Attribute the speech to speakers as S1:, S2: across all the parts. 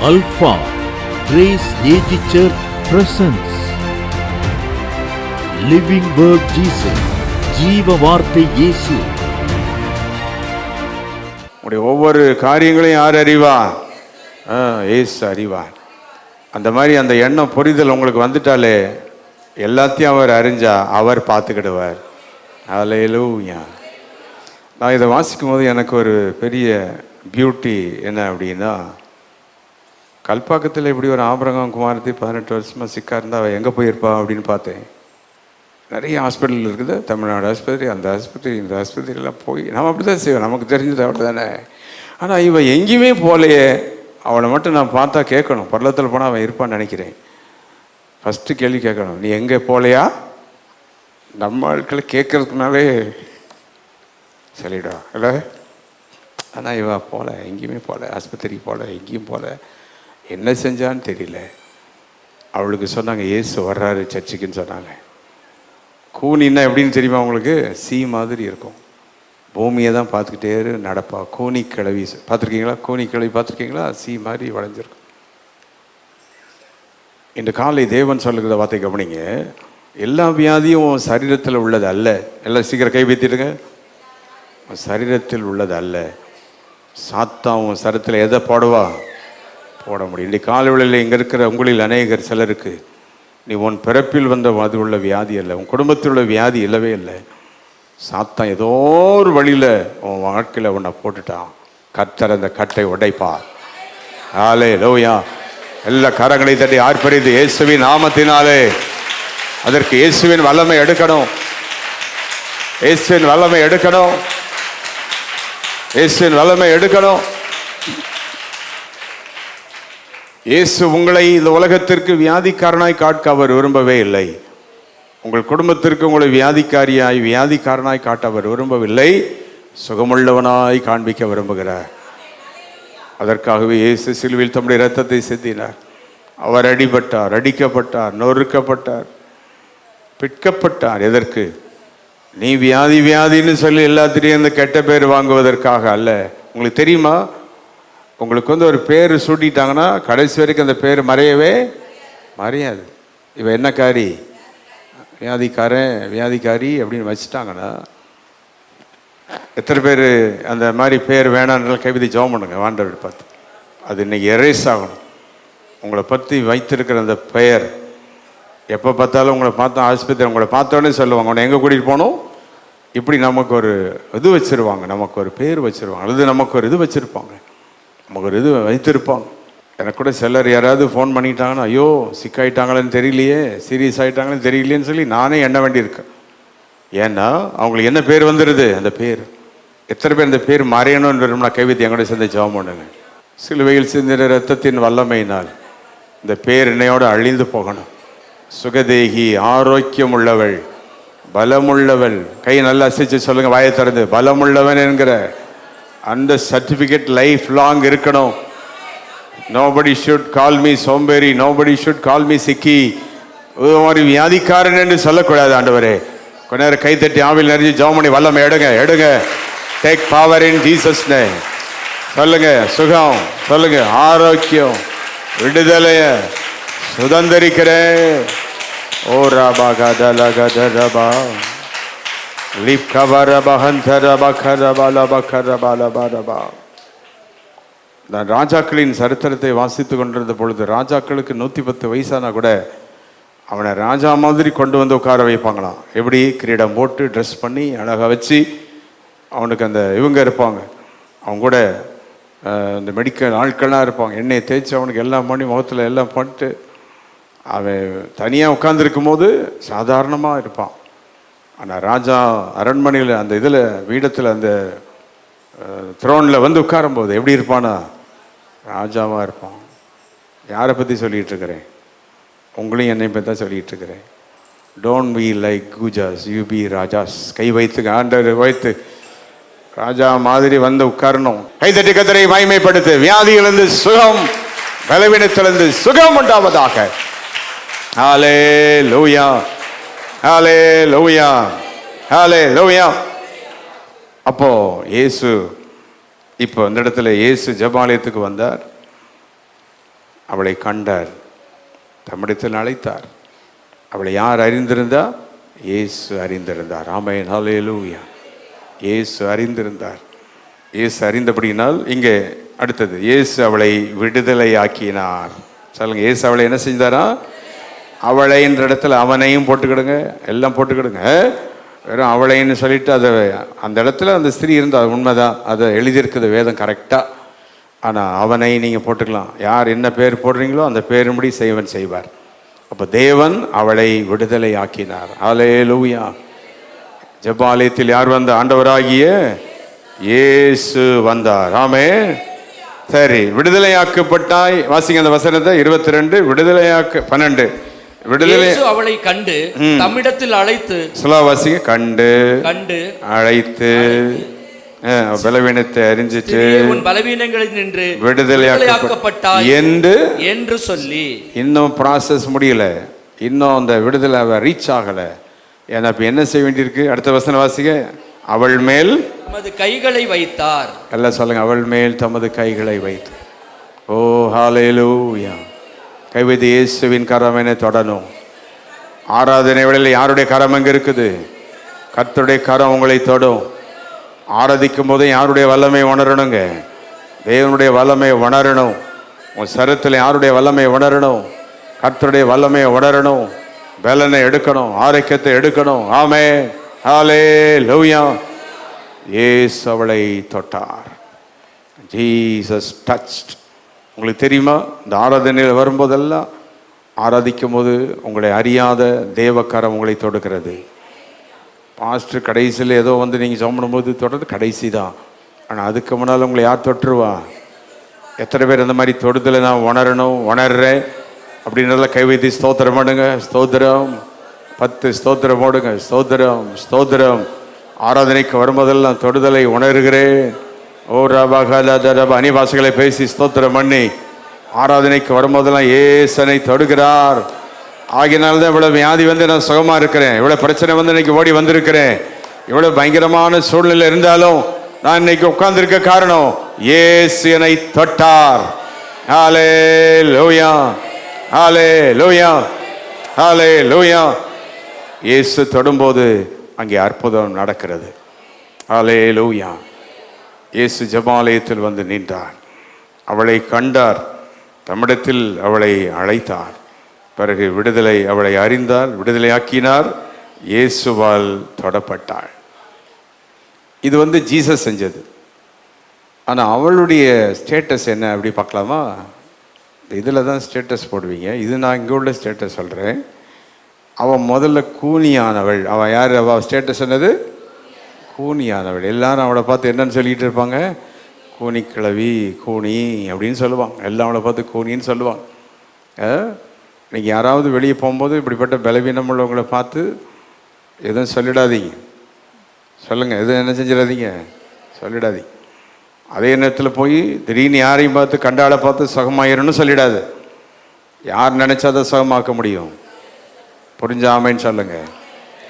S1: Alpha Grace AG Church presents Living Word Jesus, ஜீவ வார்த்தை இயேசு.
S2: உடைய ஒவ்வொரு காரியங்களையும் யார் அறிவார்? இயேசு அறிவார். அந்த மாதிரி அந்த எண்ணம் புரிதல் உங்களுக்கு வந்துட்டாலே எல்லாத்தையும் அவர் அறிஞ்சா அவர் பார்த்துக்கிடுவார். அல்லேலூயா. நான் இதை வாசிக்கும் போது எனக்கு ஒரு பெரிய பியூட்டி என்ன அப்படின்னா, கல்பாக்கத்தில் இப்படி ஒரு ஆபிரகாம் குமாரத்தி 18 வருஷமாக சிக்கா இருந்தால் அவள் எங்கே போயிருப்பா அப்படின்னு பார்த்தேன். நிறைய ஹாஸ்பிட்டல் இருக்குது, தமிழ்நாடு ஆஸ்பத்திரி, அந்த ஆஸ்பத்திரி, இந்த ஆஸ்பத்திரியெல்லாம் போய் நம்ம அப்படி தான் செய்வோம், நமக்கு தெரிஞ்சது அப்படி தானே. ஆனால் இவன் எங்கேயுமே போகலையே, அவளை மட்டும் நான் பார்த்தா கேட்கணும், பள்ளத்தில் போனால் அவன் இருப்பான்னு நினைக்கிறேன். ஃபஸ்ட்டு கேள்வி கேட்கணும், நீ எங்கே போகலையா? நம்ம ஆட்களை கேட்கறதுக்குனாலே சொல்லிவிடுவா இல்லை. ஆனால் இவன் போகல, எங்கேயுமே போகல, ஆஸ்பத்திரிக்கு போகல, எங்கேயும் போகல. என்ன செஞ்சான்னு தெரியல. அவளுக்கு சொன்னாங்க இயேசு வர்றாரு சர்ச்சுக்குன்னு சொன்னாங்க. கூனின்னா எப்படின்னு தெரியுமா உங்களுக்கு? சி மாதிரி இருக்கும், பூமியை தான் பார்த்துக்கிட்டே நடப்பா. கூனி கிழவி பார்த்துருக்கீங்களா? கூனி கிழவி பார்த்துருக்கீங்களா? சி மாதிரி வளைஞ்சிருக்கும். இன்று காலை தேவன் சொல்லுகிற வார்த்தை கவனிங்க. எல்லா வியாதியும் சரீரத்தில் உள்ளது அல்ல. எல்லாம் சீக்கிரம் கை வைத்திடுங்க. சரீரத்தில் உள்ளது அல்ல. சாத்தாவும் சரத்தில் எதை போடுவா? போட முடியும். இன்றைக்கு காலை வேளையில் இங்கே இருக்கிற உங்களில் அநேகர் சிலருக்கு நீ உன் பிறப்பில் வந்த அது உள்ள வியாதி அல்ல, உன் குடும்பத்தில் உள்ள வியாதி இல்லவே இல்லை. சாத்தான் ஏதோ ஒரு வழியில் உன் வாழ்க்கையில் உன்னை போட்டுட்டான். கர்த்தர் அந்த கட்டை உடைப்பார். அல்லேலூயா. எல்லா கரங்களை தட்டி ஆர்ப்பரித்து இயேசுவின் நாமத்தினாலே அதற்கு இயேசுவின் வல்லமை எடுக்கணும். இயேசுவின் வல்லமை எடுக்கணும். இயேசுவின் வல்லமை எடுக்கணும். இயேசு உங்களை இந்த உலகத்திற்கு வியாதிக்காரனாய் காட்க அவர் விரும்பவே இல்லை. உங்கள் குடும்பத்திற்கு உங்களை வியாதிக்காரனாய் காட்ட அவர் விரும்பவில்லை. சுகமுள்ளவனாய் காண்பிக்க விரும்புகிறார். அதற்காகவே இயேசு சிலுவையில் தம்முடைய இரத்தத்தை சிந்தினார். அவர் அடிபட்டார், அடிக்கப்பட்டார், நொறுக்கப்பட்டார், பிட்கப்பட்டார். எதற்கு? நீ வியாதின்னு சொல்லி எல்லாத்திலையும் இந்த கெட்ட பேர் வாங்குவதற்காக அல்ல. உங்களுக்கு தெரியுமா, உங்களுக்கு ஒரு பேர் சூட்டிட்டாங்கன்னா கடைசி வரைக்கும் அந்த பேர் மறையாது. இவன் என்ன காரி, வியாதிக்காரி அப்படின்னு வச்சுட்டாங்கன்னா எத்தனை பேர் அந்த மாதிரி பேர் வேணான்னு கைவிதி ஜெபம் பண்ணுங்க ஆண்டவரை பார்த்து. அது இன்னைக்கு எரேஸ் ஆகணும். உங்களை பற்றி வைத்திருக்கிற அந்த பெயர் எப்போ பார்த்தாலும் உங்களை பார்த்தா ஆஸ்பத்திரி உங்களை பார்த்தோன்னே சொல்லுவாங்க உன்னை எங்கே கூட்டிகிட்டு போகணும். இப்படி நமக்கு ஒரு இது வச்சுருவாங்க, நமக்கு ஒரு பேர் வச்சுருவாங்க, அல்லது நமக்கு ஒரு இது வச்சுருப்பாங்க, நமக்கு ஒரு இது வைத்திருப்பாங்க. எனக்கு கூட சிலர் யாராவது ஃபோன் பண்ணிட்டாங்கன்னா ஐயோ சிக்காயிட்டாங்களேன்னு தெரியலையே, சீரியஸ் ஆகிட்டாங்களேன்னு தெரியலையேன்னு சொல்லி நானே எண்ண வேண்டியிருக்கேன். ஏன்னா அவங்களுக்கு என்ன பேர் வந்துடுது, அந்த பேர். எத்தனை பேர் அந்த பேர் மறையணும்னு விரும்பினா கைவித்தி எங்கூட சேர்ந்து ஜெபம் பண்ணுங்க. சிலுவையில் சிந்தின இரத்தத்தின் வல்லமையினால் இந்த பேர் என்னையோடு அழிந்து போகணும். சுகதேகி, ஆரோக்கியம் உள்ளவள், பலமுள்ளவள். கை நல்லா அசைச்சு சொல்லுங்க, வாயை திறந்து. பலமுள்ளவன் என்கிற அந்த சர்டிஃபிகேட் லைஃப் லாங் இருக்கணும். நோபடி ஷுட் கால் மீ சோம்பேறி, நோபடி ஷுட் கால் மீ சிக்கி, ஒரு வியாதிக்காரன் என்று சொல்லக்கூடாது. ஆண்டவரே கொஞ்ச நேரம் கை தட்டி ஆவில் நிறைஞ்சு ஜெபம் பண்ணி வல்லமை எடுங்க. Take power in Jesus name. சொல்லுங்க சுகம், சொல்லுங்க ஆரோக்கியம், விடுதலைய சுதந்திரிக்கிறேன். ஓ ராபா கதல கதரபா லிப் கவரபா ஹந்தரபா கரபாலபா கரபாலபா. நான் ராஜாக்களின் சரித்திரத்தை வாசித்து கொண்டிருந்த பொழுது, ராஜாக்களுக்கு 110 வயசானா கூட அவனை ராஜா மாதிரி கொண்டு வந்து உட்கார வைப்பாங்களாம். எப்படி? கிரீடம் போட்டு ட்ரெஸ் பண்ணி அழகாக வச்சு அவனுக்கு அந்த இவங்க இருப்பாங்க, அவங்க கூட இந்த மெடிக்கல் ஆட்கள்லாம் இருப்பாங்க. எண்ணெயை தேய்ச்சி அவனுக்கு எல்லாம் பண்ணி முகத்தில் எல்லாம் பண்ணிட்டு அவன் தனியாக உட்காந்துருக்கும் போது சாதாரணமாக இருப்பான். ஆனால் ராஜா அரண்மனையில் அந்த இதில் வீடத்தில் அந்த த்ரோனில் வந்து உட்காரும்போது எப்படி இருப்பானா? ராஜாவாக இருப்பான். யாரை பற்றி சொல்லிகிட்டு இருக்கிறேன்? உங்களையும் என்னை பற்றி தான் சொல்லிகிட்டு இருக்கிறேன். டோன்ட் பி லைக் குஜாஸ், யூ பி ராஜாஸ். கை வைத்து ஆண்டவர் வைத்து ராஜா மாதிரி வந்து உட்காரணும். கைதட்டி கத்தரை மகிமைப்படுத்து. வியாதியிலிருந்து சுகம், பலவீனத்திலிருந்து சுகம் உண்டாவதாக. ஹல்லேலூயா, ஹல்லேலூயா, ஹல்லேலூயா. அப்போ இயேசு இப்போ இந்த இடத்துல இயேசு ஜெபாலயத்துக்கு வந்தார். அவளை கண்டார், தம்மிடத்தில் அழைத்தார். அவளை யார் அறிந்திருந்தா? இயேசு அறிந்திருந்தார். ஆமென், ஹல்லேலூயா. இயேசு அறிந்திருந்தார். இயேசு அறிந்தபடியினால் இங்கே அடுத்தது, இயேசு அவளை விடுதலையாக்கினார். சொல்லுங்க, இயேசு அவளை என்ன செஞ்சாரா? அவளை என்ற இடத்துல அவனையும் போட்டுக்கிடுங்க, எல்லாம் போட்டுக்கிடுங்க. வெறும் அவளைன்னு சொல்லிட்டு அதை அந்த இடத்துல அந்த ஸ்திரீ இருந்தால் உண்மைதான், அதை எழுதியிருக்குது வேதம் கரெக்டாக. ஆனால் அவனை நீங்கள் போட்டுக்கலாம். யார் என்ன பேர் போடுறீங்களோ அந்த பேரும்படி செய்வன் செய்வார். அப்போ தேவன் அவளை விடுதலை ஆக்கினார். ஹல்லேலூயா. ஜெபாலயத்தில் யார் வந்த? ஆண்டவராகிய இயேசு வந்தார். ஆமென். சரி, விடுதலையாக்கப்பட்டாய். வாசிங்க அந்த வசனத்தை 22. விடுதலையாக்க 12. விடுதலை
S3: அவளை கண்டு தம்மிடத்தில் அழைத்து.
S2: வாசிங்க. கண்டு அழைத்து பலவீனத்தை அறிஞ்சிட்டு
S3: உன் பலவீனங்களில் நின்று
S2: விடுதலையாக்கப்பட்டாய்
S3: என்று சொல்லி.
S2: இன்னும் ப்ராசஸ் முடியல, இன்னும் அந்த விடுதலை ரீச் ஆகல. ஏன்னா இப்ப என்ன செய்ய வேண்டியிருக்கு? அடுத்த வசனம் வாசிங்க. அவள் மேல்
S3: தமது கைகளை வைத்தார்.
S2: எல்லாம் சொல்லுங்க, அவள் மேல் தமது கைகளை வைத்தார். ஓ ஹல்லேலூயா. கைவிதி இயேசுவின் கரம் என தொடணும். ஆராதனை வேளையில் யாருடைய கரம் எங்க இருக்குது? கர்த்தருடைய கரம் உங்களை தொடும். ஆராதிக்கும் போது யாருடைய வல்லமை உணரணுங்க? தேவனுடைய வல்லமை உணரணும். உன் சரத்தில் யாருடைய வல்லமை உணரணும்? கர்த்தருடைய வல்லமை உணரணும். பலனை எடுக்கணும், ஆரோக்கியத்தை எடுக்கணும். ஆமென், ஹல்லேலூயா. இயேசு அவளை தொட்டார். Jesus touched. உங்களுக்கு தெரியுமா, இந்த ஆராதனையில் வரும்போதெல்லாம் ஆராதிக்கும் போது உங்களை அறியாத தேவக்கரம் உங்களை தொடுக்கிறது. பாஸ்டர் கடைசியில் ஏதோ வந்து நீங்கள் சோம்படும்போது தொடுறது கடைசி தான். ஆனால் அதுக்கு முன்னால் உங்களை யார் தொட்டுருவா? எத்தனை பேர் அந்த மாதிரி தொடுதலை நான் உணரணும், உணர்றேன் அப்படின்றத கைவைத்தி ஸ்தோத்திரம் பண்ணுங்க. ஸ்தோத்திரம். 10 ஸ்தோத்திரம் போடுங்க. ஸ்தோத்திரம், ஸ்தோத்திரம். ஆராதனைக்கு வரும்போதெல்லாம் தொடுதலை உணர்கிறேன். ஓ ரபா அனிவாசிகளை பேசி ஸ்தோத்திரம் பண்ணி ஆராதனைக்கு வரும்போதெல்லாம் ஏசனை தொடுகிறார். ஆகினால்தான் இவ்வளவு வியாதி வந்து நான் சுகமா இருக்கிறேன், இவ்வளவு பிரச்சனை வந்து இன்னைக்கு ஓடி வந்திருக்கிறேன், இவ்வளவு பயங்கரமான சூழ்நிலை இருந்தாலும் நான் இன்னைக்கு உட்கார்ந்திருக்க காரணம் இயேசு என்னை தொட்டார். ஹல்லேலூயா, ஹல்லேலூயா, ஹல்லேலூயா. இயேசு தொடும்போது அங்கே அற்புதம் நடக்கிறது. ஹல்லேலூயா. இயேசு ஜெபாலயத்தில் வந்து நின்றார். அவளை கண்டார், தம்மிடத்தில் அவளை அழைத்தார். பிறகு விடுதலை, அவளை அறிந்தார், விடுதலையாக்கினார், இயேசுவால் தொடப்பட்டாள். இது வந்து ஜீசஸ் செஞ்சது. ஆனால் அவளுடைய ஸ்டேட்டஸ் என்ன அப்படி பார்க்கலாமா? இதில் தான் ஸ்டேட்டஸ் போடுவீங்க. இது நான் இங்கே உள்ள ஸ்டேட்டஸ் சொல்கிறேன். அவள் முதல்ல கூனியானவள். அவள் யார்? அவள் ஸ்டேட்டஸ் என்னது? கூனியானவள். எல்லாரும் அவளை பார்த்து என்னன்னு சொல்லிக்கிட்டு இருப்பாங்க? கூனி கிழவி, கூனி அப்படின்னு சொல்லுவாங்க. எல்லாம் அவளை பார்த்து கூனின்னு சொல்லுவாங்க. நீங்கள் யாராவது வெளியே போகும்போது இப்படிப்பட்ட பலவீனம் உள்ளவங்களை பார்த்து எதுவும் சொல்லிடாதீங்க. சொல்லுங்கள், எதுவும் என்ன செஞ்சிடாதீங்க, சொல்லிடாதீங்க. அதே நேரத்தில் போய் திடீர்னு யாரையும் பார்த்து கண்டாளை பார்த்து சுகமாயிருன்னு சொல்லிடாது. யார் நினச்சா அதை சுகமாக்க முடியும்? புரிஞ்சாமேன்னு சொல்லுங்க.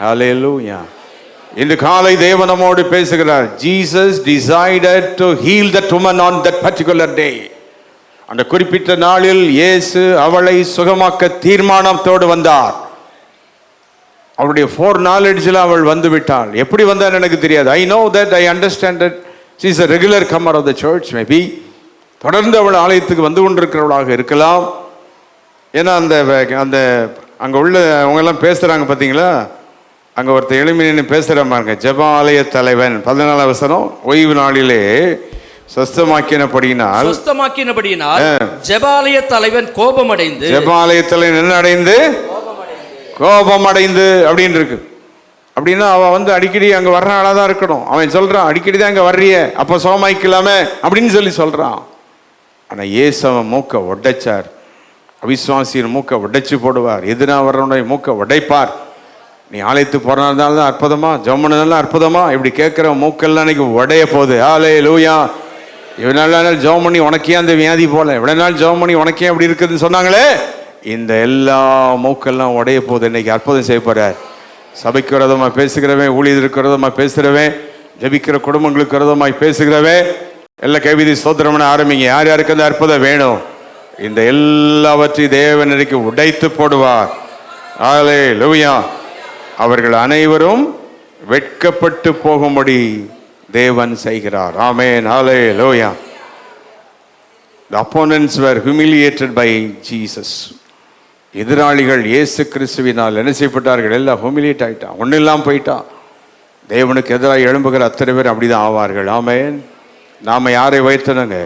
S2: ஹல்லேலூயா. இன்று காலை தேவன் நம்மோடு பேசுகிறார். Jesus decided to heal that woman on that particular day. அந்த குறிப்பிட்ட நாளில் இயேசு அவளை சுகமாக்க தீர்மானத்தோடு வந்தார். அவளுடைய ஃபோர் நாலேஜில் அவள் வந்து விட்டாள். எப்படி வந்தான்னு எனக்கு தெரியாது. I know that, I understand that she is a regular comer of the church maybe. தொடர்ந்து அவள் ஆலயத்துக்கு வந்து கொண்டிருக்கிறவளாக இருக்கலாம். ஏன்னா அந்த அந்த அங்கே உள்ள அவங்கெல்லாம் பேசுகிறாங்க பார்த்தீங்களா? அங்கே ஒருத்தர் எளிமையின்னு பேசுகிற பாருங்க. ஜெபாலய தலைவன் 14 வசனம். ஓய்வு நாளிலே சொஸ்தமாக்கினபடியினால்
S3: ஜெபாலய தலைவன் கோபமடைந்து,
S2: ஜெபாலய தலைவன் என்ன அடைந்து? கோபமடைந்து அப்படின்னு இருக்கு. அப்படின்னா அவன் வந்து அடிக்கடி அங்கே வர்ற ஆளாக தான் இருக்கணும். அவன் சொல்கிறான், அடிக்கடி தான் அங்கே வர்றிய, அப்போ சோமாய்க்கலாமே அப்படின்னு சொல்கிறான். ஆனால் இயேசு அவன் மூக்கை உடைச்சார். அவிசுவாசியின் மூக்கை உடைச்சு போடுவார். எதினா வர்றவனுடைய மூக்கை உடைப்பார். நீ ஆலயத்துக்கு போறதுனால தான் அற்புதமா, ஜெபம்னால அற்புதமா, இப்படி கேட்குற மூக்கெல்லாம் இன்னைக்கு உடைய போகுது. ஹல்லேலூயா. இவ்வளோ நாள் ஜெபம் பண்ணி உனக்கே அந்த வியாதி போல, இவ்வளோ நாள் ஜெபம் பண்ணி உனக்கே அப்படி இருக்குதுன்னு சொன்னாங்களே, இந்த எல்லா மூக்கெல்லாம் உடைய போகுது. இன்னைக்கு அற்புதம் செய்ய போறார். சபைக்கு விரோதமாக பேசுகிறவன், ஊழியருக்கு விரோதமாக பேசுகிறவன், ஜபிக்கிற குடும்பங்களுக்கு விரோதமாக பேசுகிறவன், எல்லா கைவிதி ஸ்தோத்திரம் பண்ண ஆரம்பிங்க. யார் யாருக்கு அந்த அற்புதம் வேணும்? இந்த எல்லாவற்றையும் தேவன் இன்றைக்கு உடைத்து போடுவார். ஹல்லேலூயா. அவர்கள் அனைவரும் வெட்கப்பட்டு போகும்படி தேவன் செய்கிறார். ஆமென். ஹல்லேலூயா. The opponents were humiliated by Jesus. எதிராளிகள் இயேசு கிறிஸ்துவினால் என்ன செய்யப்பட்டார்கள்? எல்லாம் ஹியூமிலியேட் ஆயிட்டான், ஒன்றும் இல்லாமல் போயிட்டான். தேவனுக்கு எதிராக எழும்புகிற அத்தனை பேர் அப்படிதான் ஆவார்கள். ஆமென். நாம யாரை வைத்தனுங்க?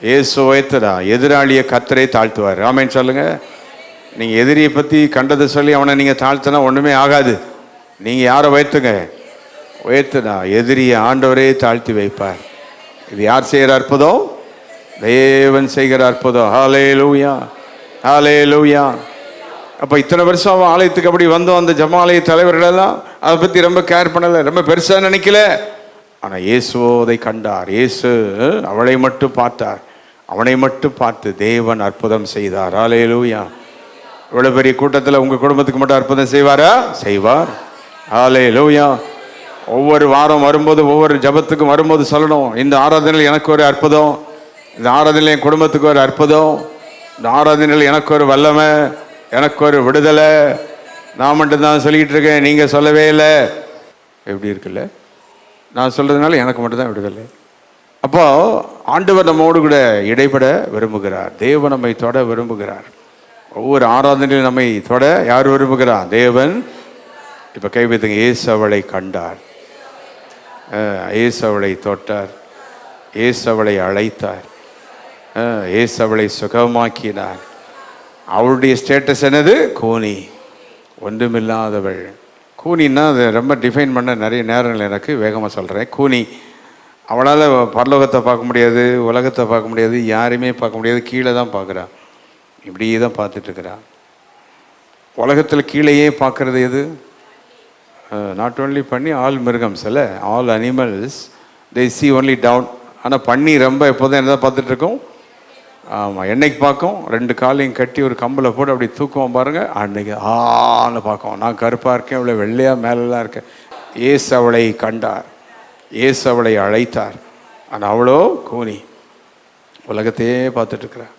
S2: இயேசு வைத்ததா? எதிராளியை கர்த்தரே தாழ்த்துவார். ஆமென் சொல்லுங்க. நீங்கள் எதிரியை பற்றி கண்டதை சொல்லி அவனை நீங்கள் தாழ்த்தினா ஒன்றுமே ஆகாது. நீங்கள் யாரை வைத்துங்க? வைத்தனா எதிரியை ஆண்டவரே தாழ்த்தி வைப்பார். இது யார் செய்கிற அற்புதம்? தேவன் செய்கிற அற்புதம். ஹல்லேலூயா, ஹல்லேலூயா. அப்போ இத்தனை வருஷம் அவன் ஆலயத்துக்கு அப்படி வந்தோம். அந்த ஜமாலய தலைவர்களெல்லாம் அதை பற்றி ரொம்ப கேர் பண்ணலை, ரொம்ப பெருசாக நினைக்கல. ஆனால் இயேசுவோ அதை கண்டார். இயேசு அவளை மட்டும் பார்த்தார். அவனை மட்டும் பார்த்து தேவன் அற்புதம் செய்தார். ஹல்லேலூயா. இவ்வளோ பெரிய கூட்டத்தில் உங்கள் குடும்பத்துக்கு மட்டும் அற்புதம் செய்வாரா? செய்வார். ஹல்லேலூயா. ஒவ்வொரு வாரம் வரும்போது, ஒவ்வொரு ஜபத்துக்கும் வரும்போது சொல்லணும், இந்த ஆராதனையில் எனக்கு ஒரு அற்புதம், இந்த ஆராதனையில் என் குடும்பத்துக்கு ஒரு அற்புதம், இந்த ஆராதனையில் எனக்கு ஒரு வல்லமை, எனக்கு ஒரு விடுதலை. நான் மட்டும்தான் சொல்லிக்கிட்டு இருக்கேன், நீங்கள் சொல்லவே இல்லை. எப்படி இருக்குல்ல? நான் சொல்கிறதுனால எனக்கு மட்டும்தான் விடுதலை. அப்போது ஆண்டவர் நம்மோடு கூட இடைப்பட விரும்புகிறார். தேவன் நம்மை தொட விரும்புகிறார். ஒவ்வொரு ஆராதனையிலும் நம்மை தொட யார் விரும்புகிறார்? தேவன். இப்போ கைவித்துங்க. இயேசு அவளை கண்டார், இயேசு அவளை தொட்டார், இயேசு அவளை அழைத்தார், இயேசு அவளை சுகமாக்கினார். அவளுடைய ஸ்டேட்டஸ் என்னது? கூனி, ஒன்றுமில்லாதவள். கூனின்னா அதை ரொம்ப டிஃபைன் பண்ண நிறைய நேரங்கள் எனக்கு வேகமாக சொல்கிறேன். கூனி, அவளால் பரலோகத்தை பார்க்க முடியாது, உலகத்தை பார்க்க முடியாது, யாரையுமே பார்க்க முடியாது, கீழே தான் பார்க்குறான். இப்படியே தான் பார்த்துட்ருக்குறான். உலகத்தில் கீழேயே பார்க்குறது எது? நாட் ஓன்லி பண்ணி, ஆல் மிருகம்ஸ் இல்லை, all animals they see only down. ஆனால் பண்ணி ரொம்ப எப்போதும் என்ன தான் பார்த்துட்ருக்கோம்? ஆமாம், என்னைக்கு பார்க்கும்? ரெண்டு காலையும் கட்டி ஒரு கம்பில் போட்டு அப்படி தூக்குவோம் பாருங்கள், அன்னைக்கு ஆன்னு பார்க்கும். நான் கருப்பாக இருக்கேன், இவ்வளோ வெள்ளையாக மேலெல்லாம் இருக்கேன். இயேசு அவளை கண்டார், இயேசு அவளை அழைத்தார். ஆனால் அவ்வளோ கூனி, உலகத்தையே பார்த்துட்ருக்குறான்.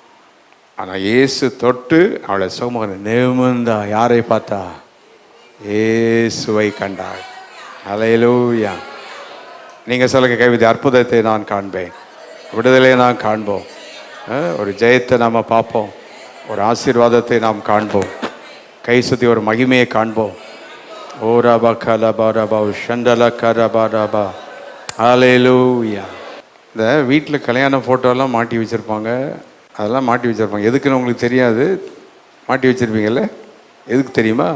S2: ஆனால் இயேசு தொட்டு அவளை சுகமாக நிமிர்ந்தா. யாரை பார்த்தா? இயேசுவை கண்டாள். ஹல்லேலூயா. நீங்கள் சொல்லுங்க கைவிதி, அற்புதத்தை நான் காண்பேன், விடுதலையை நான் காண்போம், ஒரு ஜெயத்தை நாம் பார்ப்போம், ஒரு ஆசீர்வாதத்தை நாம் காண்போம், கை சுற்றி ஒரு மகிமையை காண்போம். ஓ ரபா கலபா ரபா ஷண்டல கரபா ரபா. ஹல்லேலூயா. இந்த வீட்டில் கல்யாண ஃபோட்டோலாம் மாட்டி வச்சுருப்பாங்க, அதெல்லாம் மாட்டி வச்சுருப்பாங்க. எதுக்குன்னு உங்களுக்கு தெரியாது, மாட்டி வச்சுருப்பீங்கள்ல. எதுக்கு தெரியுமா?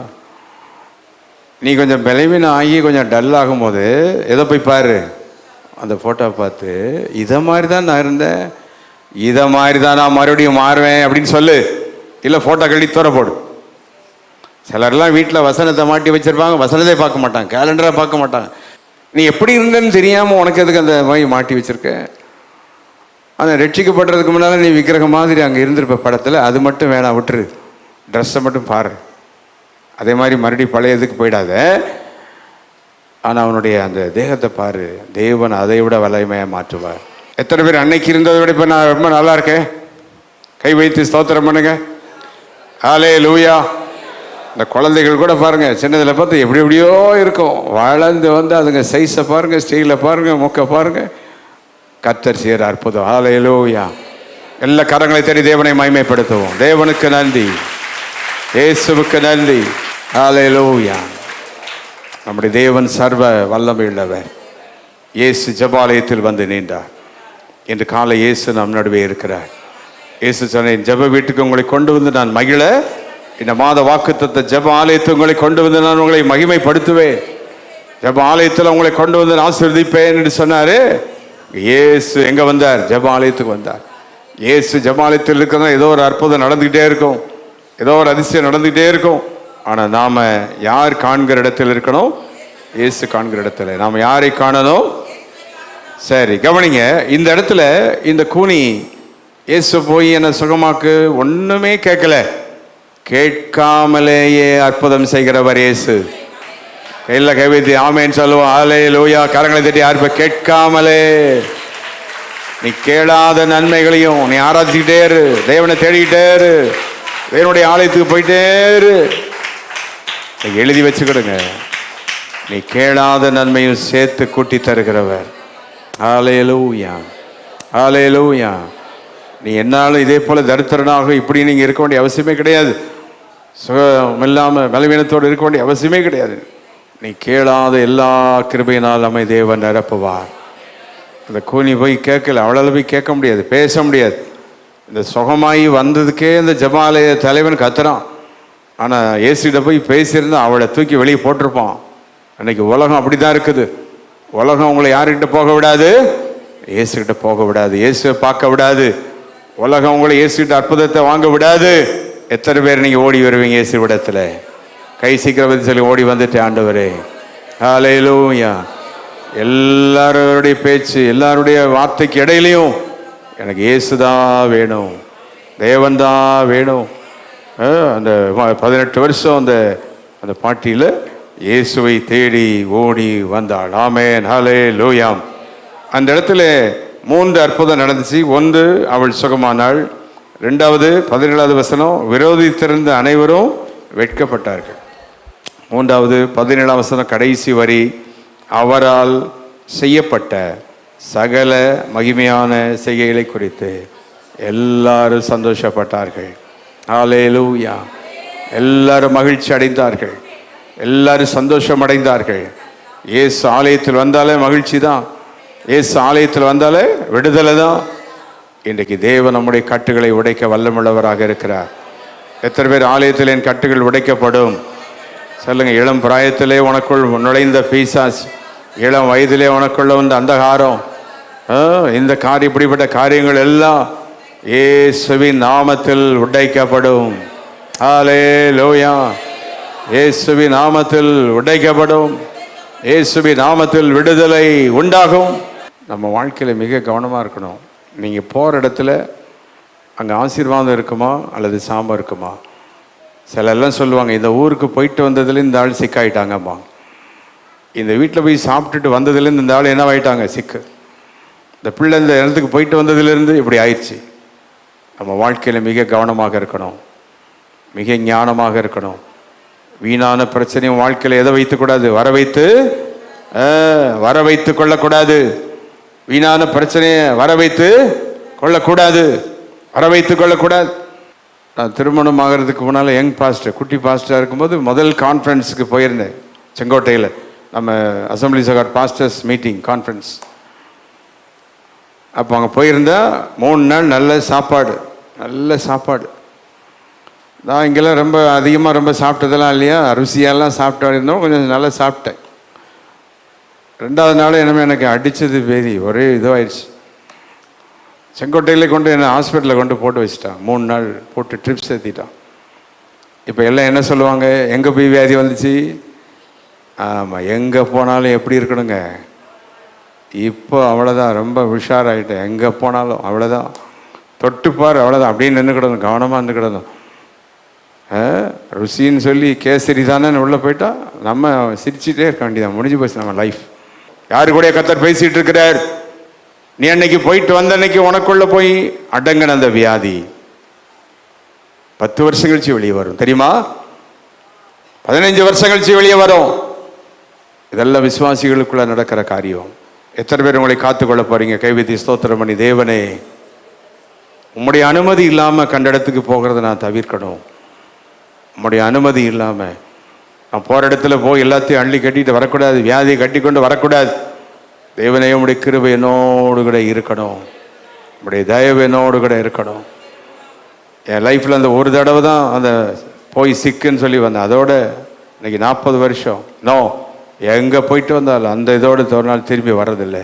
S2: நீ கொஞ்சம் பலவீனம் ஆகி கொஞ்சம் டல் ஆகும்போது எதை போய் பாரு, அந்த ஃபோட்டோவை பார்த்து, இதை மாதிரி தான் நான் இருந்தேன், இதை மாதிரி தான் நான் மறுபடியும் மாறுவேன் அப்படின்னு சொல்லு. இல்லை ஃபோட்டோ கழட்டி தூர போடு. சிலர்லாம் வீட்டில் வசனத்தை மாட்டி வச்சுருப்பாங்க, வசனத்தை பார்க்க மாட்டாங்க, கேலண்டரை பார்க்க மாட்டாங்க. நீ எப்படி இருந்தேன்னு தெரியாமல் உனக்கு எதுக்கு அந்த மாதிரி மாட்டி வச்சுருக்க? அந்த ரட்சிக்கப்படுறதுக்கு முன்னால் நீ விக்கிரகம் மாதிரி அங்கே இருந்திருப்ப படத்தில், அது மட்டும் வேணாம், விட்டுரு. ட்ரெஸ்ஸை மட்டும் பாரு. அதே மாதிரி மறுபடியும் பழையதுக்கு போயிடாத. ஆனால் அவனுடைய அந்த தேகத்தை பாரு, தேவன் அதை விட வலிமையாக மாற்றுவார். எத்தனை பேர் அன்னைக்கு இருந்ததை விட இப்போ நான் ரொம்ப நல்லா இருக்கேன்? கை வைத்து ஸ்தோத்திரம் பண்ணுங்க. ஹல்லேலூயா. இந்த குழந்தைகள் கூட பாருங்கள், சின்னதில் பார்த்து எப்படி எப்படியோ இருக்கும், வளர்ந்து வந்து அதுங்க சைஸை பாருங்கள், ஸ்டைலை பாருங்கள், முக்கை பாருங்கள். கர்த்தர் செய்கிற அற்புதம். ஹல்லேலூயா. எல்லா கரங்களை தேடி தேவனை மகிமைப்படுத்துவோம். தேவனுக்கு நன்றி, இயேசுவுக்கு நன்றி. ஹல்லேலூயா. நம்முடைய தேவன் சர்வ வல்லமையுள்ளவர். இயேசு ஜெபாலயத்தில் வந்து நின்றார். இன்று காலை இயேசு நம் நடுவே இருக்கிறார். இயேசு சொன்னேன், ஜெப வீட்டுக்கு உங்களை கொண்டு வந்து நான் மகிழ, இந்த மாத வாக்குத்தத்த ஜெப ஆலயத்தை உங்களை கொண்டு வந்து நான் உங்களை மகிமைப்படுத்துவேன், ஜெப ஆலயத்தில் உங்களை கொண்டு வந்து நான் ஆசீர்வதிப்பேன் என்று சொன்னார். இயேசு எங்கே வந்தார்? ஜெப ஆலயத்துக்கு வந்தார். இயேசு ஜெப ஆலயத்தில் இருக்கிறதா ஏதோ ஒரு அற்புதம் நடந்துக்கிட்டே இருக்கும், ஏதோ ஒரு அதிசயம் நடந்துக்கிட்டே இருக்கும். ஆனால் நாம் யார் காண்கிற இடத்தில் இருக்கணும்? இயேசு காண்கிற இடத்துல நாம் யாரை காணணும்? சரி கவனிங்க. இந்த இடத்துல இந்த கூனி இயேசு போய் என்ன சுகமாக்கு ஒன்றுமே கேட்கல, கேட்காமலேயே அற்புதம் செய்கிறவர் இயேசு. கையில் கைவிதி ஆமேன்னு சொல்லுவோம். ஹல்லேலூயா. கரங்களை தட்டி யார்? கேட்காமலே. நீ கேளாத நன்மைகளையும் நீ ஆராய்ச்சிக்கிட்டே இரு, தேவனை தேடிக்கிட்டே இரு, தேவனுடைய ஆலயத்துக்கு போயிட்டே இரு. எழுதி வச்சுக்கிடுங்க, நீ கேளாத நன்மையும் சேர்த்து கூட்டி தருகிறவர். ஹல்லேலூயா, ஹல்லேலூயா. நீ என்னாலும் இதே போல தரித்திரனாக இப்படி நீங்கள் இருக்க வேண்டிய அவசியமே கிடையாது. சுகம் இல்லாமல் பலவீனத்தோடு இருக்க வேண்டிய அவசியமே கிடையாது. நீ கேளாத எல்லா கிருபையினால் நம்மை தேவன் நிரப்புவார். அந்த கூனி போய் கேட்கல, அவளால் போய் கேட்க முடியாது, பேச முடியாது. இந்த சுகமாகி வந்ததுக்கே இந்த ஜெபாலய தலைவன் கத்துறான். ஆனால் இயேசுகிட்ட போய் பேசியிருந்தா அவளை தூக்கி வெளியே போட்டிருப்பான். அன்னைக்கு உலகம் அப்படி தான் இருக்குது. உலகம் உங்களை யாருக்கிட்ட போக விடாது? இயேசுகிட்ட போக விடாது, இயேசுவை பார்க்க விடாது. உலகம் உங்களை இயேசுகிட்ட அற்புதத்தை வாங்க விடாது. எத்தனை பேர் நீங்கள் ஓடி வருவீங்க இயேசு விடத்தில்? கை சீக்கிரம் சொல்லி ஓடி வந்துட்டு, ஆண்டவரே ஹல்லேலூயா. எல்லாருடைய பேச்சு, எல்லாருடைய வார்த்தைக்கு இடையிலையும் எனக்கு இயேசுதான் வேணும், தேவன்தான் வேணும். அந்த 18 வருஷம் அந்த பாட்டியில் இயேசுவை தேடி ஓடி வந்தாள். ஆமென், ஹல்லேலூயா. அந்த இடத்துல 3 அற்புதம் நடந்துச்சு. 1, அவள் சுகமானாள். 2வது 17வது வசனம், விரோதித்திருந்த அனைவரும் வெட்கப்பட்டார்கள். 3வது 17ஆம் வசனம் கடைசி வரி, அவரால் செய்யப்பட்ட சகல மகிமையான செய்கைகளை குறித்து எல்லாரும் சந்தோஷப்பட்டார்கள். ஹல்லேலூயா. எல்லாரும் மகிழ்ச்சி அடைந்தார்கள், எல்லாரும் சந்தோஷம் அடைந்தார்கள். இயேசு ஆலயத்தில் வந்தாலே மகிழ்ச்சி தான், இயேசு ஆலயத்தில் வந்தாலே விடுதலை தான். இன்றைக்கு தேவன் நம்முடைய கட்டுகளை உடைக்க வல்லமுள்ளவராக இருக்கிறார். எத்தனை பேர் ஆலயத்தில் என் கட்டுகள் உடைக்கப்படும் சொல்லுங்க. இளம் பிராயத்திலே உனக்குள் நுழைந்த பீசாஸ், இளம் வயதிலே உனக்குள்ள வந்த அந்தகாரம், இந்த இப்படிப்பட்ட காரியங்கள் எல்லாம் இயேசுவின் நாமத்தில் உடைக்கப்படும். ஹல்லேலூயா. இயேசுவின் நாமத்தில் உடைக்கப்படும், இயேசுவின் நாமத்தில் விடுதலை உண்டாகும். நம்ம வாழ்க்கையில் மிக கவனமாக இருக்கணும். நீங்கள் போகிற இடத்துல அங்கே ஆசீர்வாதம் இருக்குமா அல்லது சாபம் இருக்குமா? சில எல்லாம் சொல்லுவாங்க, இந்த ஊருக்கு போயிட்டு வந்ததுலேருந்து இந்த ஆள் சிக்காயிட்டாங்கம்மா, இந்த வீட்டில் போய் சாப்பிட்டுட்டு வந்ததுலேருந்து இந்த ஆள் என்னவாயிட்டாங்க, சிக்கு. இந்த பிள்ளை இந்த இடத்துக்கு போயிட்டு வந்ததுலேருந்து இப்படி ஆயிடுச்சு. நம்ம வாழ்க்கையில் மிக கவனமாக இருக்கணும், மிக ஞானமாக இருக்கணும். வீணான பிரச்சனையும் வாழ்க்கையில் எதை வைத்துக்கூடாது? வர வைத்து கொள்ளக்கூடாது. வீணான பிரச்சனையை வர வைத்து கொள்ளக்கூடாது, வர வைத்து கொள்ளக்கூடாது. நான் திருமணம் ஆகிறதுக்கு முன்னால் யங் பாஸ்டர், குட்டி பாஸ்டராக இருக்கும்போது முதல் கான்ஃபரன்ஸுக்கு போயிருந்தேன் செங்கோட்டையில். நம்ம assemblies of God pastors meeting conference. அப்போ அங்கே போயிருந்தால் 3 நாள் நல்ல சாப்பாடு, நல்ல சாப்பாடு. நான் இங்கெல்லாம் ரொம்ப அதிகமாக ரொம்ப சாப்பிட்டதெல்லாம் இல்லையா, ருசியெல்லாம் சாப்பிட்டு இருந்தோம், கொஞ்சம் நல்லா சாப்பிட்டேன். 2வது நாள் என்னமே எனக்கு அடித்தது பேதி, ஒரே இதுவாகிடுச்சு. செங்கோட்டையில் கொண்டு என்னை ஹாஸ்பிட்டலில் கொண்டு போட்டு வச்சுட்டான். 3 நாள் போட்டு ட்ரிப்ஸ் ஏற்றிட்டான். இப்போ எல்லாம் என்ன சொல்லுவாங்க, எங்கே போய் வியாதி வந்துச்சு? ஆமாம், எங்கே போனாலும் எப்படி இருக்கணுங்க, இப்போ அவ்வளோதான், ரொம்ப உஷாராகிட்டேன், எங்கே போனாலும் அவ்வளோதான், தொட்டுப்பார் அவ்வளோதான், அப்படின்னு நின்றுக்கிடணும், கவனமாக நின்றுக்கிடணும். ருசின்னு சொல்லி கேசரி தானே உள்ளே போயிட்டா நம்ம சிரிச்சிட்டே இருக்க வேண்டியதான், முடிஞ்சு போச்சு நம்ம லைஃப். யாரு கூட கர்த்தர் பேசிகிட்டு இருக்கிறார்? நீ அன்னைக்கு போயிட்டு வந்த அன்னைக்கு உனக்குள்ள போய் அடங்கின அந்த வியாதி 10 வருஷம் கழிச்சு வெளியே வரும், தெரியுமா? 15 வருஷம் கழிச்சு வெளியே வரும். இதெல்லாம் விசுவாசிகளுக்குள்ள நடக்கிற காரியம். எத்தனை பேர் உங்களை காத்துக்கொள்ள போறீங்க? கைவிதி ஸ்தோத்திரம் பண்ணி, தேவனே உம்முடைய அனுமதி இல்லாமல் கண்ட இடத்துக்கு போகிறத நான் தவிர்க்கணும். உம்முடைய அனுமதி இல்லாமல் நான் போகிற இடத்துல போய் எல்லாத்தையும் அள்ளி கட்டிட்டு வரக்கூடாது, வியாதியை கட்டி கொண்டு வரக்கூடாது. தேவனே உம்முடைய கிருபை என்னோடு கூட இருக்கணும், உம்முடைய தயவு என்னோடு கூட இருக்கணும். என் லைஃப்பில் அந்த ஒரு தடவை தான் அந்த போய் சிக்குன்னு சொல்லி வந்தேன். அதோட இன்னைக்கு 40 வருஷம் எங்கே போயிட்டு வந்தாலும் அந்த இதோடு ஒரு நாள் திரும்பி வர்றதில்லை.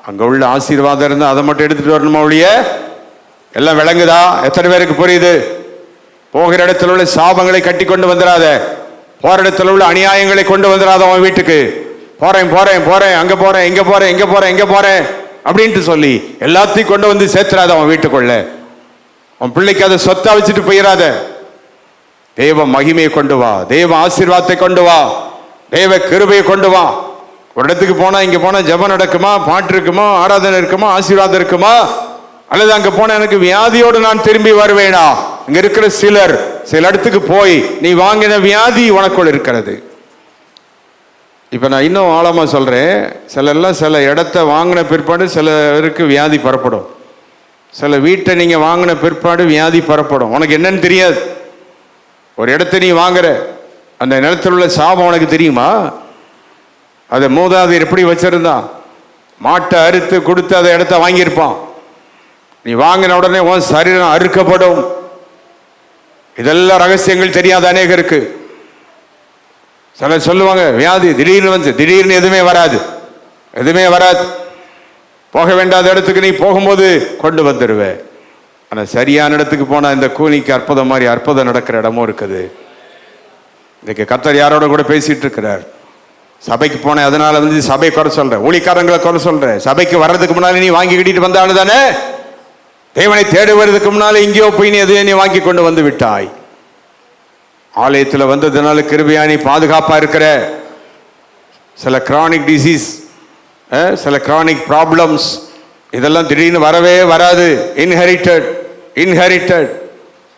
S2: அங்கே உள்ள ஆசீர்வாதம் இருந்தால் அதை மட்டும் எடுத்துகிட்டு வரணுமா ஒழிய, எல்லாம் விளங்குதா? எத்தனை பேருக்கு புரியுது? போகிற இடத்துல உள்ள சாபங்களை கட்டி கொண்டு வந்துடாத, போகிற இடத்துல உள்ள அநியாயங்களை கொண்டு வந்துடாத. அவன் வீட்டுக்கு போகிறேன் போகிறேன் போகிறேன், அங்கே போகிறேன், இங்கே போகிறேன், இங்கே போகிறேன், இங்கே போகிறேன் அப்படின்ட்டு சொல்லி எல்லாத்தையும் கொண்டு வந்து சேர்த்துறாத அவன் வீட்டுக்குள்ள. அவன் பிள்ளைக்கு அதை சொத்தா வச்சுட்டு போயிடாத. தேவ மகிமையை கொண்டு வா, தேவ ஆசீர்வாதத்தை கொண்டு வா, தேவ கிருபையை கொண்டு வா. ஒரு இடத்துக்கு போனா இங்க போனா ஜெபம் நடக்குமா, பாட்டு இருக்குமா, ஆராதனை இருக்குமா, ஆசீர்வாதம் இருக்குமா, அல்லது அங்க போனா எனக்கு வியாதியோடு நான் திரும்பி வருவேனா? இங்க இருக்கிற சிலர் சில இடத்துக்கு போய் நீ வாங்கின வியாதி உனக்குள் இருக்கிறது. இப்ப நான் இன்னும் ஆழமா சொல்றேன். சில இடத்த வாங்கின பிற்பாடு சிலருக்கு வியாதி பரப்படும். சில வீட்டை நீங்க வாங்கின பிற்பாடு வியாதி பரப்படும். உனக்கு என்னன்னு தெரியாது. ஒரு இடத்த நீ வாங்குற, அந்த நிலத்தில் உள்ள சாபம் உனக்கு தெரியுமா? அதை மூதாதையர் எப்படி வச்சிருந்தான்? மாட்டை அறுத்து கொடுத்து அதை இடத்த வாங்கியிருப்பான். நீ வாங்கின உடனே உன் சரீரம் அறுக்கப்படும். இதெல்லாம் ரகசியங்கள் தெரியாத அநேகருக்கு. சிலர் சொல்லுவாங்க வியாதி திடீர்னு வந்து, திடீர்னு எதுவுமே வராது, எதுவுமே வராது. போக வேண்டாத இடத்துக்கு நீ போகும்போது கொண்டு வந்துடுவேன். ஆனால் சரியான இடத்துக்கு போனால் இந்த கூலிக்கு அற்புதம் மாதிரி அற்புதம் நடக்கிற இடமும் இருக்குது. இன்னைக்கு கர்த்தர் யாரோட கூட பேசிட்டு இருக்கிறார். சபைக்கு போனேன், அதனால வந்து சபை குறை சொல்றேன், ஊழிக்காரங்களை குறை சொல்றேன். சபைக்கு வர்றதுக்கு முன்னால நீ வாங்கி கிட்டிட்டு வந்தாலும் தானே, தேவனை தேடுவதற்கு முன்னால இங்கேயோ போய் நீ எதையோ நீ வாங்கி கொண்டு வந்து விட்டாய். ஆலயத்தில் வந்ததுனால கிருபையா நீ பாதுகாப்பா இருக்கிற. சில கிரானிக் டிசீஸ், சில கிரானிக் ப்ராப்ளம்ஸ், இதெல்லாம் திடீர்னு வரவே வராது. Inherited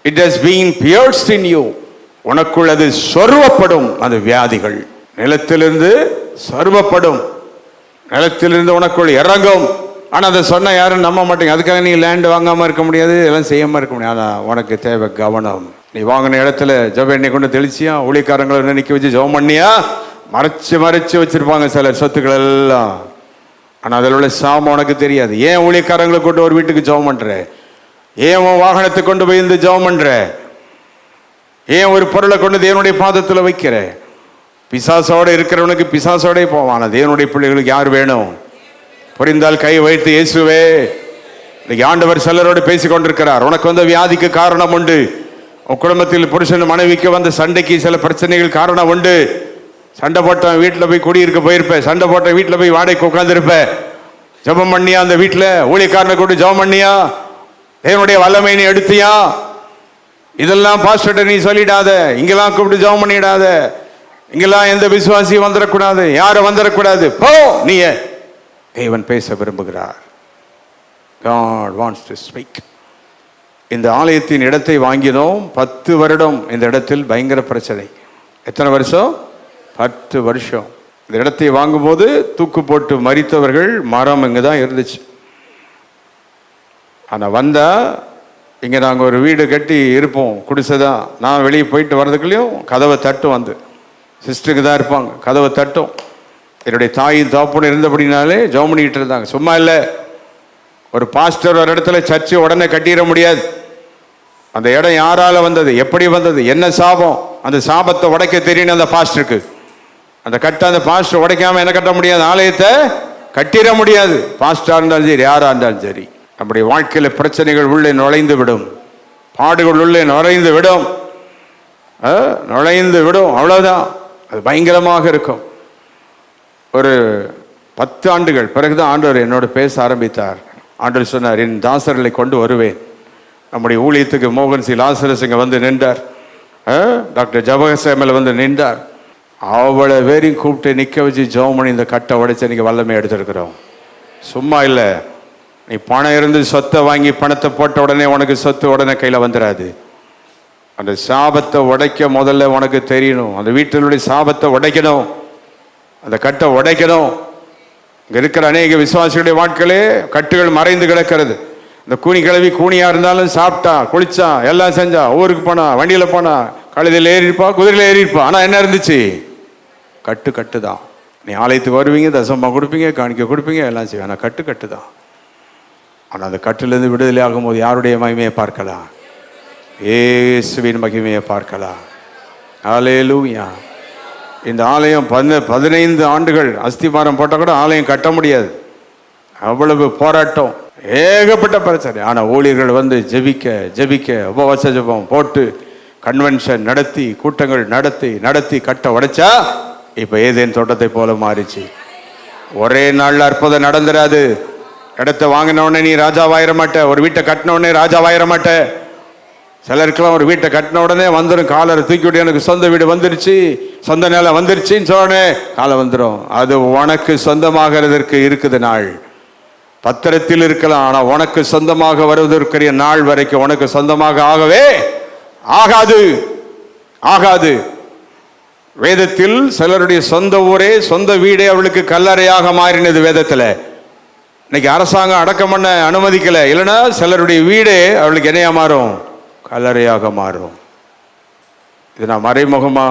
S2: it has been pierced in you. உனக்குள் அது சொருவப்படும். அந்த வியாதிகள் நிலத்திலிருந்து சொருவப்படும், நிலத்திலிருந்து உனக்குள் இறங்கும். ஆனால் அதை சொன்ன யாரும் நம்ப மாட்டேங்க. அதுக்காக நீ லேண்ட் வாங்காமல் இருக்க முடியாது, எல்லாம் செய்யாமல் இருக்க முடியாது. ஆனால் உனக்கு தேவை கவனம். நீ வாங்கின இடத்துல ஜெப எண்ணெய் கொண்டு தெளிச்சியா, ஊழியக்காரங்களை நிற்க வச்சு ஜெபம் பண்ணியா, மறைச்சு வச்சிருப்பாங்க சிலர் சொத்துக்கள் எல்லாம். ஆனால் அதில் உள்ள சாபம் உனக்கு தெரியாது. ஏன் ஊழியக்காரங்களை கொண்டு ஒரு வீட்டுக்கு ஜெபம் பண்ற? ஏன் உன் வாகனத்தை கொண்டு போய் இந்த ஜெபம் பண்ற? ஏன் ஒரு பொருளை கொண்டு தேவனுடைய பாதத்தில் வைக்கிற? பிசாசோட இருக்கிறவனுக்கு பிசாசோட போவான். தேவனுடைய பிள்ளைகளுக்கு யார் வேணும்? புரிந்தால் கை வைத்து இயேசுவே. இன்னைக்கு ஆண்டவர் சிலரோடு பேசி கொண்டிருக்கிறார். உனக்கு வந்த வியாதிக்கு காரணம் உண்டு. உன் குடும்பத்தில் புருஷன் மனைவிக்கு வந்த சண்டைக்கு சில பிரச்சனைகள் காரணம் உண்டு. சண்டை போட்ட வீட்டில் போய் குடியிருக்க போயிருப்ப, சண்டை போட்ட வீட்டில் போய் வாடகைக்கு உட்காந்துருப்ப. ஜெபம் பண்ணியா? அந்த வீட்டில் ஊழியக்காரனை கூட ஜெபம் பண்ணியா? தேவனுடைய வல்லமை நீ எடுத்தியா? இதெல்லாம் பாஸ்டர்ட்ட நீ சொல்லிடாத, இங்கெல்லாம் கூப்பிட்டு ஜெபம் பண்ணிடாத, இங்கெல்லாம் எந்த விசுவாசியும் வந்துடக்கூடாது, யாரும் வந்துடக்கூடாது. போ நீ. தேவன் பேச விரும்புகிறார். God wants to speak. இந்த ஆலயத்தின் இடத்தை வாங்கினோம். 10 வருடம் இந்த இடத்தில் பயங்கர பிரச்சனை. எத்தனை வருஷம்? 10 வருஷம். இந்த இடத்தை வாங்கும்போது தூக்கு போட்டு மரித்தவர்கள் மரம் இங்கே தான் இருந்துச்சு. ஆனால் வந்தா இங்கே நாங்கள் ஒரு வீடு கட்டி இருப்போம், குடிசைதான். நான் வெளியே போயிட்டு வர்றதுக்குள்ளேயும் கதவை தட்டும். வந்து சிஸ்டருக்கு தான் இருப்பாங்க, கதவை தட்டும். என்னுடைய தாயின் தாப்புன்னு இருந்தபடினாலே ஜெபம் பண்ணிக்கிட்டு இருந்தாங்க. சும்மா இல்லை, ஒரு பாஸ்டர் ஒரு இடத்துல சர்ச்சை உடனே கட்டிட முடியாது. அந்த இடம் யாரால வந்தது, எப்படி வந்தது, என்ன சாபம், அந்த சாபத்தை உடைக்க தெரியணும் அந்த பாஸ்டருக்கு. அந்த அந்த பாஸ்டர் உடைக்காம என்ன கட்ட முடியாது? ஆலயத்தை கட்டிட முடியாது. பாஸ்டரா இருந்தாலும் சரி, யாரா இருந்தாலும் சரி. நம்முடைய வாழ்க்கையில பிரச்சனைகள் உள்ளே நுழைந்து விடும், பாடுகள் உள்ளே நுழைந்து விடும், அவ்வளவுதான். அது பயங்கரமாக இருக்கும். ஒரு 10 ஆண்டுகள் பிறகுதான் ஆண்டவர் என்னோட பேச ஆரம்பித்தார். ஆண்டவர் சொன்னார், என் தாசர்களை கொண்டு வருவேன். நம்முடைய ஊழியத்துக்கு மோகன் சி லாசரஸ் இங்கே வந்து நின்றார். டாக்டர் ஜபகசேமல் வந்து நின்றார். அவ்வளோ பேரையும் கூப்பிட்டு நிற்க வச்சு ஜெபம் பண்ணி இந்த கட்டை உடைச்சு நீங்கள் வல்லமை எடுத்துருக்குறோம். சும்மா இல்லை, நீ பணம் இருந்து சொத்தை வாங்கி பணத்தை போட்ட உடனே உனக்கு சொத்து உடனே கையில் வந்துடாது. அந்த சாபத்தை உடைக்க முதல்ல உனக்கு தெரியணும். அந்த வீட்டினுடைய சாபத்தை உடைக்கணும், அந்த கட்டை உடைக்கணும். இங்கே இருக்கிற அநேக விசுவாசிகளுடைய வாழ்க்கையிலே கட்டுகள் மறைந்து கிடக்கிறது. இந்த கூனி கிளவி கூனியாக இருந்தாலும் சாப்பிட்டா, குளிச்சா, எல்லாம் செஞ்சா, ஊருக்கு போனா, வண்டியில் போனா, கழுதையில் ஏறியிருப்பா, குதிரையில் ஏறியிருப்பா. ஆனால் என்ன இருந்துச்சு? கட்டு தான். நீ ஆலயத்துக்கு வருவீங்க, தசமா கொடுப்பீங்க, காணிக்க கொடுப்பீங்க, எல்லாம் செய்வீங்க. ஆனால் கட்டு தான். ஆனால் அந்த கட்டிலிருந்து விடுதலை ஆகும்போது யாருடைய மகிமையை பார்க்கலாம்? இயேசுவின் மகிமையை பார்க்கலாம். ஹல்லேலூயா. இந்த ஆலயம் 15 ஆண்டுகள் அஸ்திபாரம் போட்டால் கூட ஆலயம் கட்ட முடியாது. அவ்வளவு போராட்டம், ஏகப்பட்ட பிரச்சனை. ஆனால் ஊழியர்கள் வந்து ஜெபிக்க உபவாச ஜெபம் போட்டு கன்வென்ஷன் நடத்தி கூட்டங்கள் நடத்தி கட்ட உடைச்சா இப்போ ஏதேன் தோட்டத்தை போல மாறிச்சு. ஒரே நாளில் அற்புதம் நடந்துடாது. இடத்தை வாங்கின உடனே நீ ராஜாவாயிர மாட்ட. ஒரு வீட்டை கட்டின உடனே ராஜாவாயிர மாட்ட. சிலருக்கெல்லாம் ஒரு வீட்டை கட்டின உடனே வந்துடும், காலரை தூக்கி விட்டு எனக்கு சொந்த வீடு வந்துருச்சு, சொந்த நிலம் வந்துருச்சுன்னு சொன்னே காலை வந்துடும். அது உனக்கு சொந்தமாகிறதற்கு இருக்குது நாள். பத்திரத்தில் இருக்கலாம், ஆனால் உனக்கு சொந்தமாக வருவதற்குரிய நாள் வரைக்கும் உனக்கு சொந்தமாக ஆகவே ஆகாது ஆகாது. வேதத்தில் சிலருடைய சொந்த ஊரே சொந்த வீடே அவளுக்கு கல்லறையாக மாறினது. வேதத்தில் இன்னைக்கு அரசாங்கம் அடக்கம் பண்ண அனுமதிக்கல, இல்லைன்னா சிலருடைய வீடே அவளுக்கு என்னையா மாறும்? கல்லறையாக மாறும். இது நான் மறைமுகமா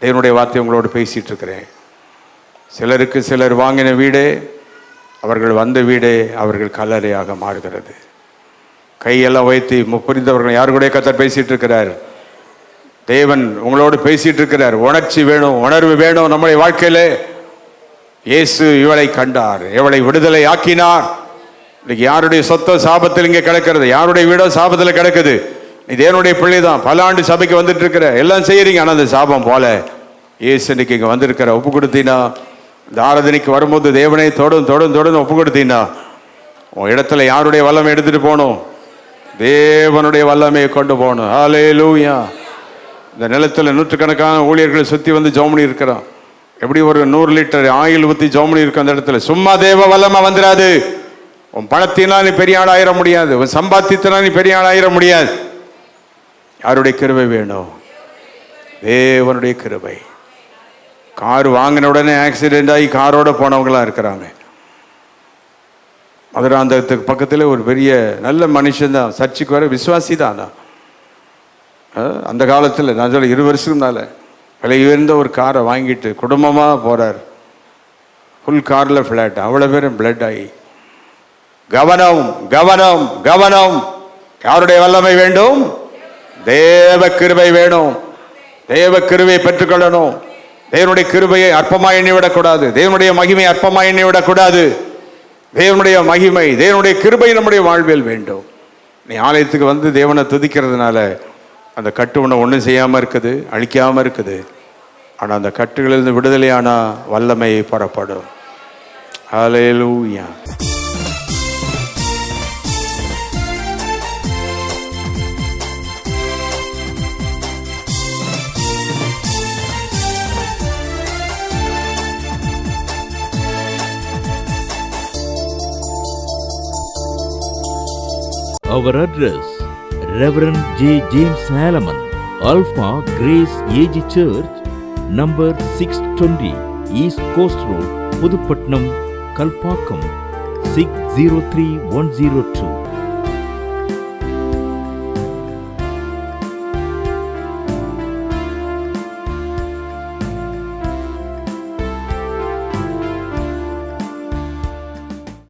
S2: தேவனுடைய வார்த்தை உங்களோடு பேசிட்டு இருக்கிறேன். சிலருக்கு சிலர் வாங்கின வீடே, அவர்கள் வந்த வீடே அவர்கள் கல்லறையாக மாறுகிறது. கையெல்லாம் வைத்து புரிந்தவர்கள் யாரு கூட கர்த்தர் பேசிட்டு இருக்கிறார். தேவன் உங்களோடு பேசிட்டு இருக்கிறார். உணர்ச்சி வேணும், உணர்வு வேணும் நம்முடைய வாழ்க்கையில. இயேசு இவளை கண்டார், இவளை விடுதலை ஆக்கினார். இன்னைக்கு யாருடைய சொத்தோ சாபத்தில் இங்கே கிடக்கிறது, யாருடைய வீடோ சாபத்தில் கிடக்குது. நீ தேவனுடைய பிள்ளை தான், பல ஆண்டு சபைக்கு வந்துட்டு இருக்கிற, எல்லாம் செய்யறீங்க, ஆனால் அந்த சாபம் போல இயேசு இன்னைக்கு இங்கே வந்திருக்கிற. ஒப்பு கொடுத்தீங்கன்னா, இந்த ஆராதனைக்கு வரும்போது தேவனை தொடர்ந்து ஒப்பு கொடுத்தீங்கன்னா, உன் இடத்துல யாருடைய வல்லமை எடுத்துட்டு போகணும்? தேவனுடைய வல்லமையை கொண்டு போகணும். ஹல்லேலூயா. இந்த நிலத்தில் நூற்றுக்கணக்கான ஊழியர்களை சுற்றி வந்து ஜெபம் இருக்கிறான். எப்படி ஒரு 100 லிட்டர் ஆயில் ஊற்றி ஜெபம் இருக்க அந்த இடத்துல சும்மா தேவ வல்லமை வந்துடாது. உன் பணத்தினால் நீ பெரிய ஆள் ஆயிட முடியாது, உன் சம்பாத்தியத்தினால் நீ பெரிய ஆள் ஆயிட முடியாது. யாருடைய கிருபை வேணும்? தேவனுடைய கிருபை. கார் வாங்கின உடனே ஆக்சிடென்ட் ஆகி காரோட போனவங்களாம் இருக்கிறாங்க. மதுராந்தகத்துக்கு பக்கத்தில் ஒரு பெரிய நல்ல மனுஷன் தான், சர்ச்சுக்கு வர விசுவாசி தான். அந்த காலத்தில் நான் சொல்ல 20 வருஷத்துக்கு மேலே விலை உயர்ந்த ஒரு காரை வாங்கிட்டு குடும்பமாக போகிறார். ஃபுல் காரில் ஃப்ளாட், அவ்வளோ பேரும் பிளட் ஆகி. கவனம் கவனம் கவனம். யாருடைய வல்லமை வேண்டும்? தேவ கிருபை வேணும். தேவ கிருபையை பெற்றுக்கொள்ளணும். தேவனுடைய கிருபையை அற்பமாக எண்ணி விடக்கூடாது. தேவனுடைய மகிமை அற்பமாக எண்ணி விடக்கூடாது. தேவனுடைய மகிமை, தேவனுடைய கிருபை நம்முடைய வாழ்வில் வேண்டும். நீ ஆலயத்துக்கு வந்து தேவனை துதிக்கிறதுனால அந்த கட்டு உன்னை ஒன்றும் செய்யாமல் இருக்குது, அழிக்காமல் இருக்குது. ஆனால் அந்த கட்டுகளிலிருந்து விடுதலையானா வல்லமை புறப்படும். ஹல்லேலூயா.
S1: Our address, Reverend J. James Salomon, Alpha Grace AG Church, number 620, East Coast Road, Pudupatnam, Kalpakkam, 603102.